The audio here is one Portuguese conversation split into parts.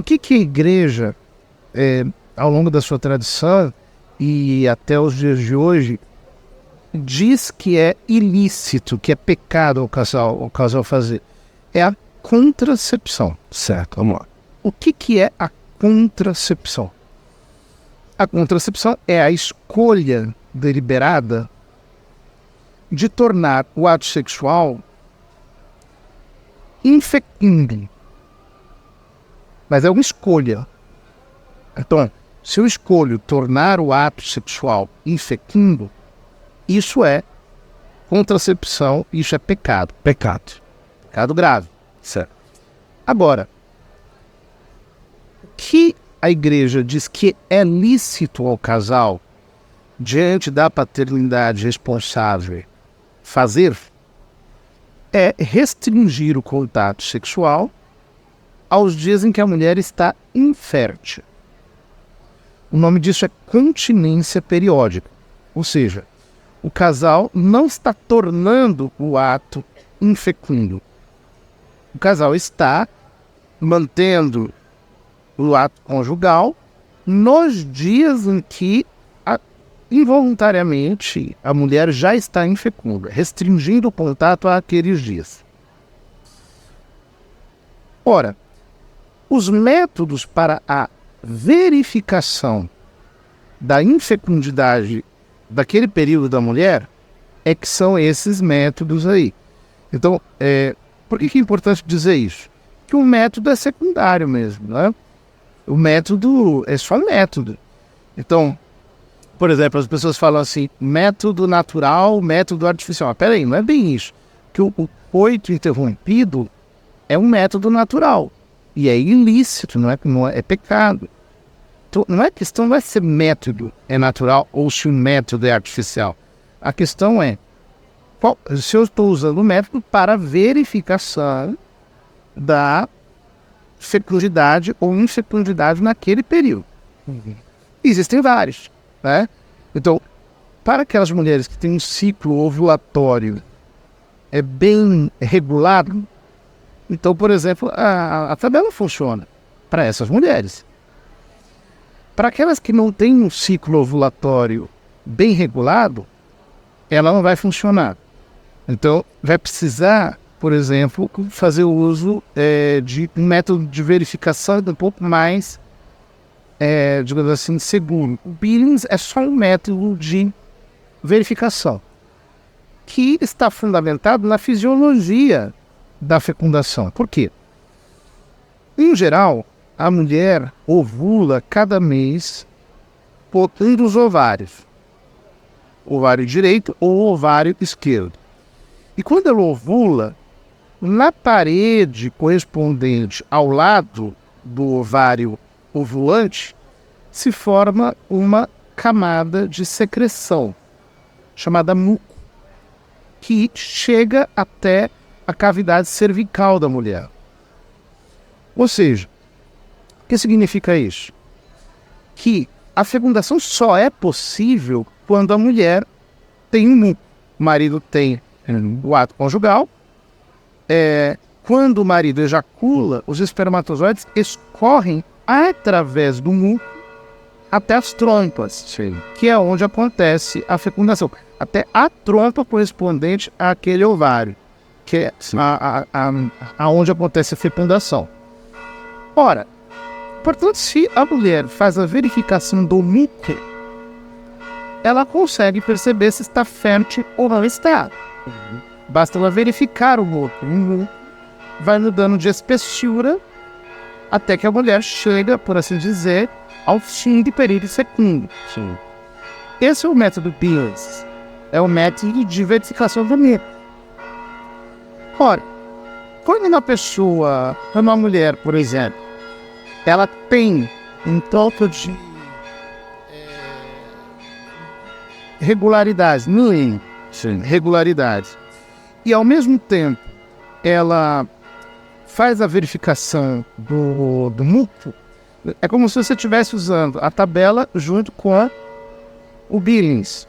O que a igreja, ao longo da sua tradição e até os dias de hoje, diz que é ilícito, que é pecado o casal fazer? É a contracepção. Certo, vamos lá. O que é a contracepção? A contracepção é a escolha deliberada de tornar o ato sexual infecundo. Mas é uma escolha. Então, se eu escolho tornar o ato sexual infecundo, isso é contracepção, isso é pecado. Pecado. Pecado grave. Certo. Agora, o que a igreja diz que é lícito ao casal, diante da paternidade responsável, fazer, é restringir o contato sexual aos dias em que a mulher está infértil. O nome disso é continência periódica. Ou seja, o casal não está tornando o ato infecundo. O casal está mantendo o ato conjugal nos dias em que involuntariamente a mulher já está infecunda, restringindo o contato àqueles dias. Ora, os métodos para a verificação da infecundidade daquele período da mulher é que são esses métodos aí. Então, por que é importante dizer isso? Que o método é secundário mesmo, né? O método é só método. Então, por exemplo, as pessoas falam assim, método natural, método artificial. Mas peraí, não é bem isso. Que o coito interrompido é um método natural. E é ilícito, não é pecado. Então, a questão não é se método é natural ou se o método é artificial. A questão é, se eu estou usando o método para verificação da fecundidade ou infecundidade naquele período. Existem vários, né? Então, para aquelas mulheres que têm um ciclo ovulatório bem regulado, então, por exemplo, a tabela funciona para essas mulheres. Para aquelas que não têm um ciclo ovulatório bem regulado, ela não vai funcionar. Então, vai precisar, por exemplo, fazer o uso de um método de verificação um pouco mais, digamos assim, seguro. O Billings é só um método de verificação que está fundamentado na fisiologia da fecundação. Por quê? Em geral, a mulher ovula cada mês por um dos ovários. Ovário direito ou ovário esquerdo. E quando ela ovula, na parede correspondente ao lado do ovário ovulante, se forma uma camada de secreção, chamada muco, que chega até a cavidade cervical da mulher. Ou seja, o que significa isso? Que a fecundação só é possível quando a mulher tem um muco. O marido tem o ato conjugal. Quando o marido ejacula, os espermatozoides escorrem através do muco até as trompas, sim, que é onde acontece a fecundação. Até a trompa correspondente àquele ovário, que é aonde acontece a fecundação. Ora, portanto, se a mulher faz a verificação do muco, ela consegue perceber se está fértil ou não está. Basta ela verificar o muco. Vai mudando de espessura até que a mulher chega, por assim dizer, ao fim de período fecundo. Sim. Esse é o método Billings. É o método de verificação do muco. Ora, quando uma mulher, por exemplo, ela tem um toque de regularidades, regularidades, e ao mesmo tempo ela faz a verificação do muco, é como se você estivesse usando a tabela junto com o Billings.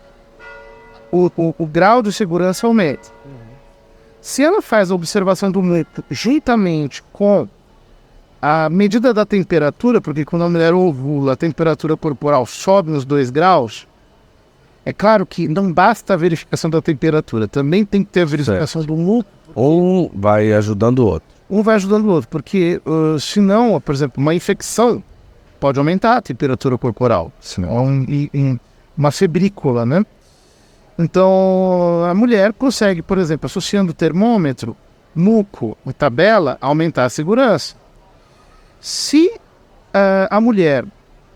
O grau de segurança aumenta. Se ela faz a observação do muco juntamente com a medida da temperatura, porque quando a mulher ovula, a temperatura corporal sobe nos 2 graus, é claro que não basta a verificação da temperatura, também tem que ter a verificação do núcleo. Um vai ajudando o outro. Um vai ajudando o outro, porque senão, por exemplo, uma infecção pode aumentar a temperatura corporal, senão uma febrícula, né? Então, a mulher consegue, por exemplo, associando o termômetro, muco e tabela, aumentar a segurança. Se a mulher,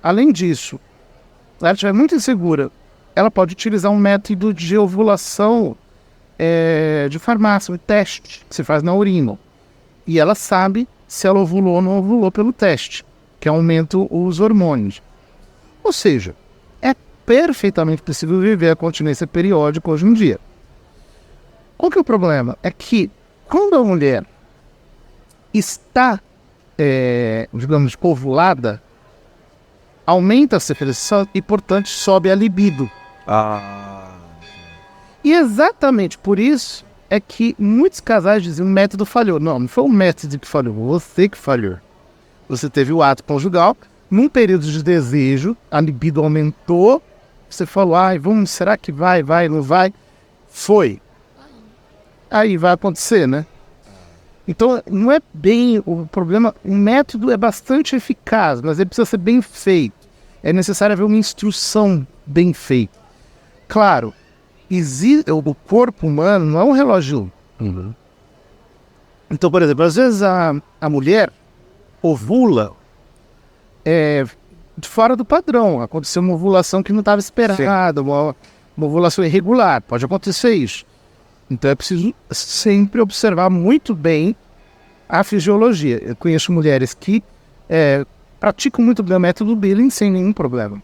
além disso, ela estiver muito insegura, ela pode utilizar um método de ovulação de farmácia, um teste que se faz na urina. E ela sabe se ela ovulou ou não ovulou pelo teste, que aumenta os hormônios. Ou seja, é perfeitamente possível viver a continência periódica hoje em dia. Qual que é o problema? É que quando a mulher está, digamos, ovulada, aumenta a secreção e, portanto, sobe a libido. E exatamente por isso é que muitos casais dizem o método falhou. Não foi o método que falhou, você que falhou. Você teve o ato conjugal, num período de desejo, a libido aumentou, você falou, será que vai, não vai? Foi. Aí vai acontecer, né? Então, não é bem o problema, o método é bastante eficaz, mas ele precisa ser bem feito. É necessário haver uma instrução bem feita. Claro, o corpo humano não é um relógio. Então, por exemplo, às vezes a mulher ovula de fora do padrão. Aconteceu uma ovulação que não estava esperada, uma ovulação irregular. Pode acontecer isso. Então é preciso sempre observar muito bem a fisiologia. Eu conheço mulheres que praticam muito bem o método Billing sem nenhum problema.